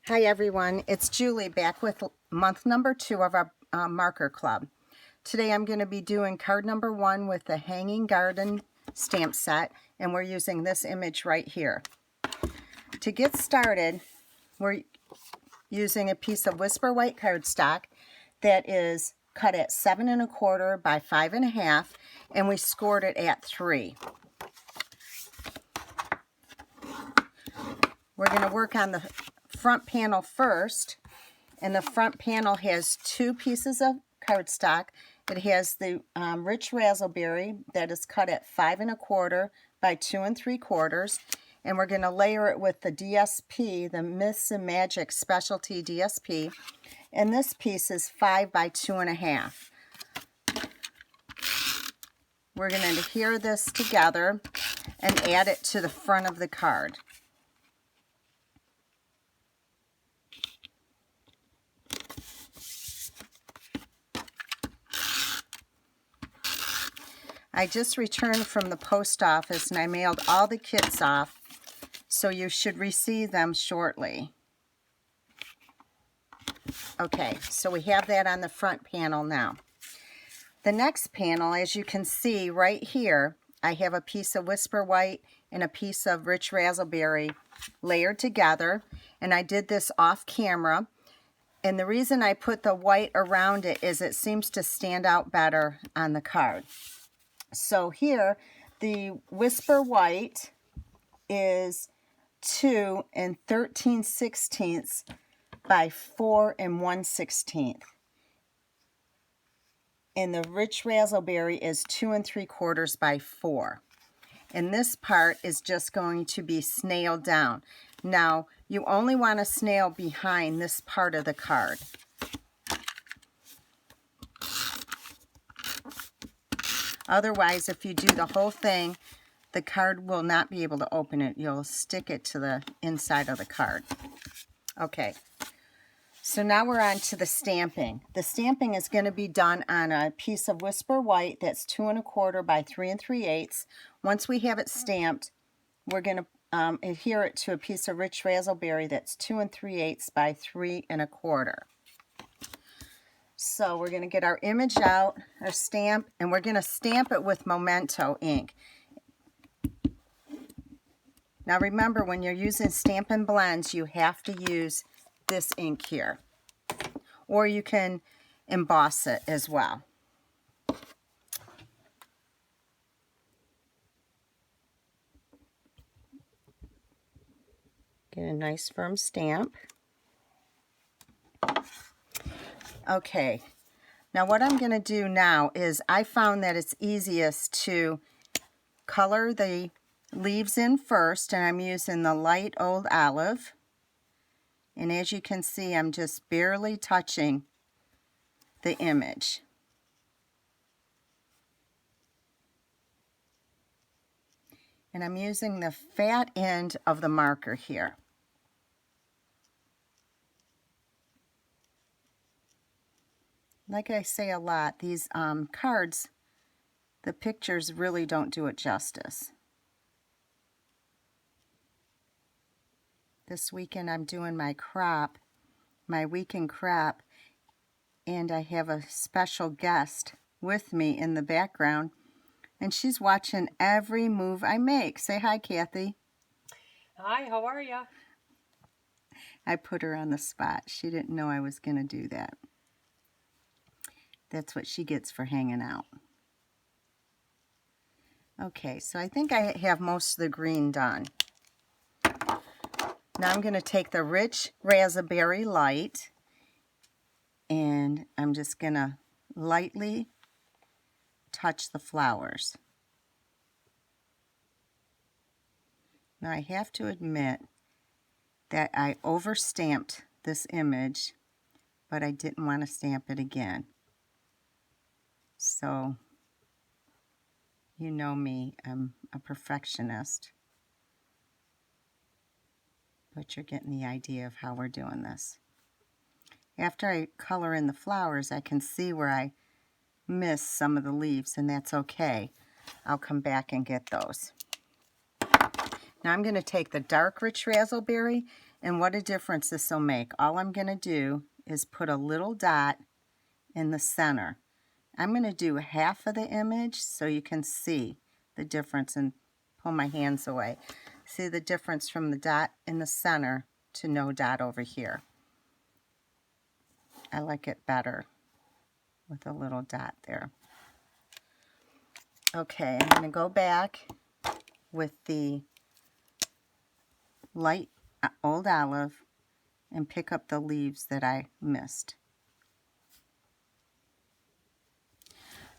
Hi everyone, it's Julie back with month number 2 of our marker club. Today I'm going to be doing card number 1 with the Hanging Garden stamp set, and we're using this image right here. To get started, we're using a piece of Whisper White cardstock that is cut at 7 1/4 by 5 1/2, and we scored it at 3. We're going to work on the front panel first, and the front panel has 2 pieces of cardstock. It has the rich razzleberry that is cut at 5 1/4 by 2 3/4, and we're going to layer it with the DSP, the Myths and Magic Specialty DSP, and this piece is 5 by 2 1/2. We're going to adhere this together and add it to the front of the card. I just returned from the post office and I mailed all the kits off, so you should receive them shortly. Okay, so we have that on the front panel now. The next panel, as you can see right here, I have a piece of Whisper White and a piece of rich razzleberry layered together, and I did this off camera. And the reason I put the white around it is it seems to stand out better on the card. So here, the Whisper White is 2 13/16 by 4 1/16. And the rich razzleberry is 2 3/4 by 4. And this part is just going to be snailed down. Now, you only want to snail behind this part of the card. Otherwise, if you do the whole thing, the card will not be able to open it. You'll stick it to the inside of the card. Okay, so now we're on to the stamping. The stamping is going to be done on a piece of Whisper White that's 2 1/4 by 3 3/8. Once we have it stamped, we're going to adhere it to a piece of rich razzleberry that's 2 3/8 by 3 1/4. So we're going to get our image out, our stamp, and we're going to stamp it with Memento ink. Now remember, when you're using Stampin' Blends, you have to use this ink here. Or you can emboss it as well. Get a nice firm stamp. Okay, now what I'm going to do now is I found that it's easiest to color the leaves in first, and I'm using the light old olive. And as you can see, I'm just barely touching the image. And I'm using the fat end of the marker here. Like I say a lot, these cards, the pictures really don't do it justice. This weekend I'm doing my crop, my weekend crop, and I have a special guest with me in the background, and she's watching every move I make. Say hi, Kathy. Hi, how are ya? I put her on the spot. She didn't know I was going to do that. That's what she gets for hanging out. Okay, so I think I have most of the green done. Now I'm going to take the rich raspberry light, and I'm just going to lightly touch the flowers. Now I have to admit that I overstamped this image, but I didn't want to stamp it again. So, you know me, I'm a perfectionist. But you're getting the idea of how we're doing this. After I color in the flowers, I can see where I missed some of the leaves, and that's okay. I'll come back and get those. Now I'm going to take the dark rich raspberry, And what a difference this will make. All I'm going to do is put a little dot in the center. I'm going to do half of the image so you can see the difference, and pull my hands away. See the difference from the dot in the center to no dot over here. I like it better with a little dot there. Okay, I'm going to go back with the light old olive and pick up the leaves that I missed.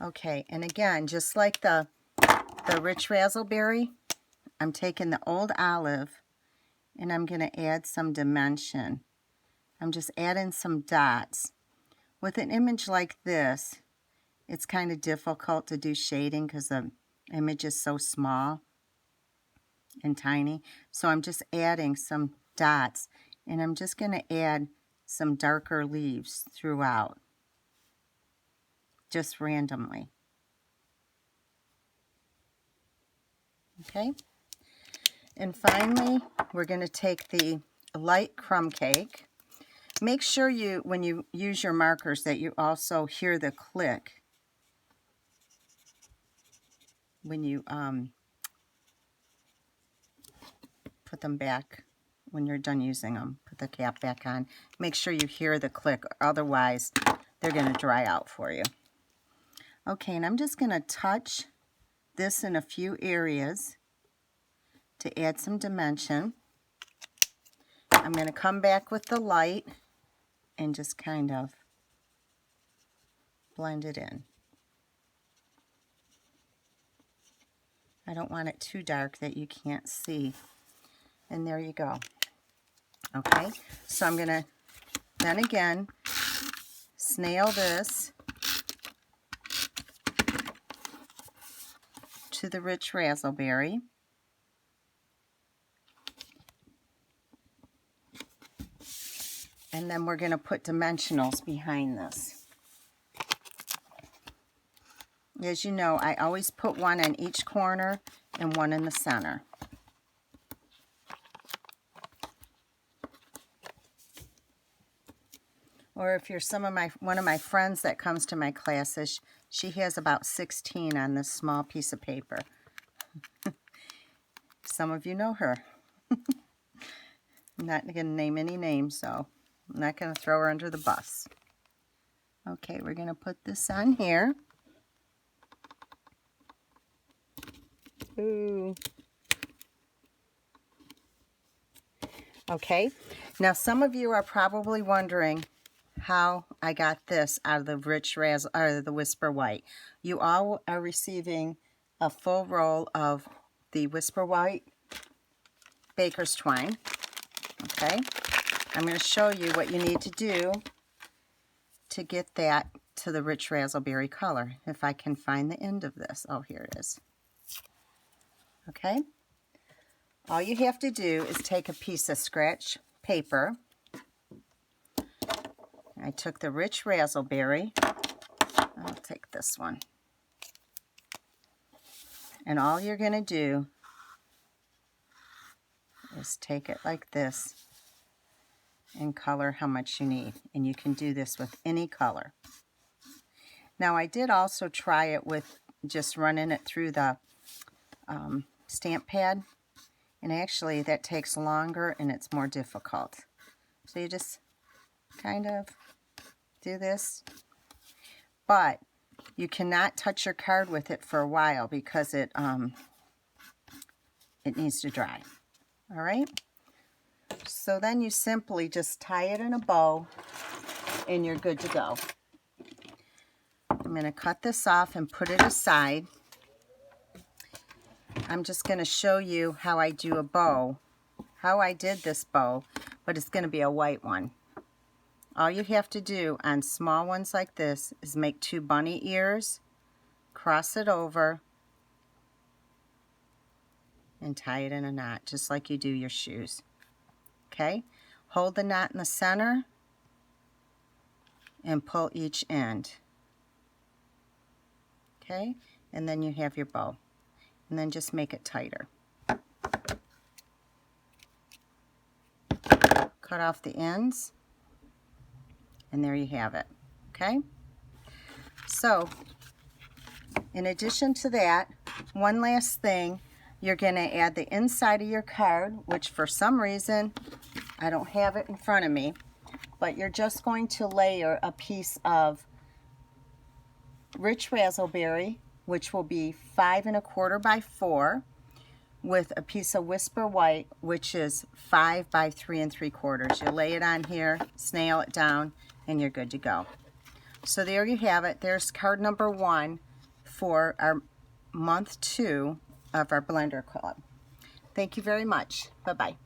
Okay, and again, just like the rich raspberry, I'm taking the old olive and I'm going to add some dimension. I'm just adding some dots. With an image like this, it's kind of difficult to do shading because the image is so small and tiny. So I'm just adding some dots, and I'm just going to add some darker leaves throughout, just randomly. Okay? And finally, we're going to take the light crumb cake. Make sure you, when you use your markers, that you also hear the click when you put them back. When you're done using them, put the cap back on. Make sure you hear the click, otherwise they're going to dry out for you. Okay, and I'm just going to touch this in a few areas to add some dimension. I'm going to come back with the light and just kind of blend it in. I don't want it too dark that you can't see. And there you go. Okay, so I'm going to then again snail this to the rich raspberry. And then we're going to put dimensionals behind this. As you know, I always put one in each corner and one in the center. Or if you're one of my friends that comes to my classes, she has about 16 on this small piece of paper. Some of you know her. I'm not going to name any names, so I'm not going to throw her under the bus. Okay, we're going to put this on here. Ooh. Okay, now some of you are probably wondering how I got this out of the Whisper White. You all are receiving a full roll of the Whisper White Baker's Twine. Okay, I'm going to show you what you need to do to get that to the rich raspberry color. If I can find the end of this. Oh, here it is. Okay, all you have to do is take a piece of scratch paper. I took the rich raspberry. I'll take this one. And all you're going to do is take it like this and color how much you need. And you can do this with any color. Now I did also try it with just running it through the stamp pad. And actually that takes longer and it's more difficult. So you just kind of do this, but you cannot touch your card with it for a while because it needs to dry. All right, so then you simply just tie it in a bow and you're good to go. I'm going to cut this off and put it aside. I'm just going to show you how I do a bow, how I did this bow, but it's going to be a white one. All you have to do on small ones like this is make 2 bunny ears, cross it over, and tie it in a knot, just like you do your shoes. Okay? Hold the knot in the center and pull each end. Okay? And then you have your bow. And then just make it tighter. cut off the ends, and there you have it. Okay, so in addition to that, one last thing, you're going to add the inside of your card, which for some reason I don't have it in front of me, but you're just going to layer a piece of rich raspberry, which will be 5 1/4 by 4, with a piece of whisper white, which is 5 by 3 3/4. You lay it on here, snail it down, and you're good to go. So there you have it. There's card number 1 for our month 2 of our Blender Club. Thank you very much. Bye-bye.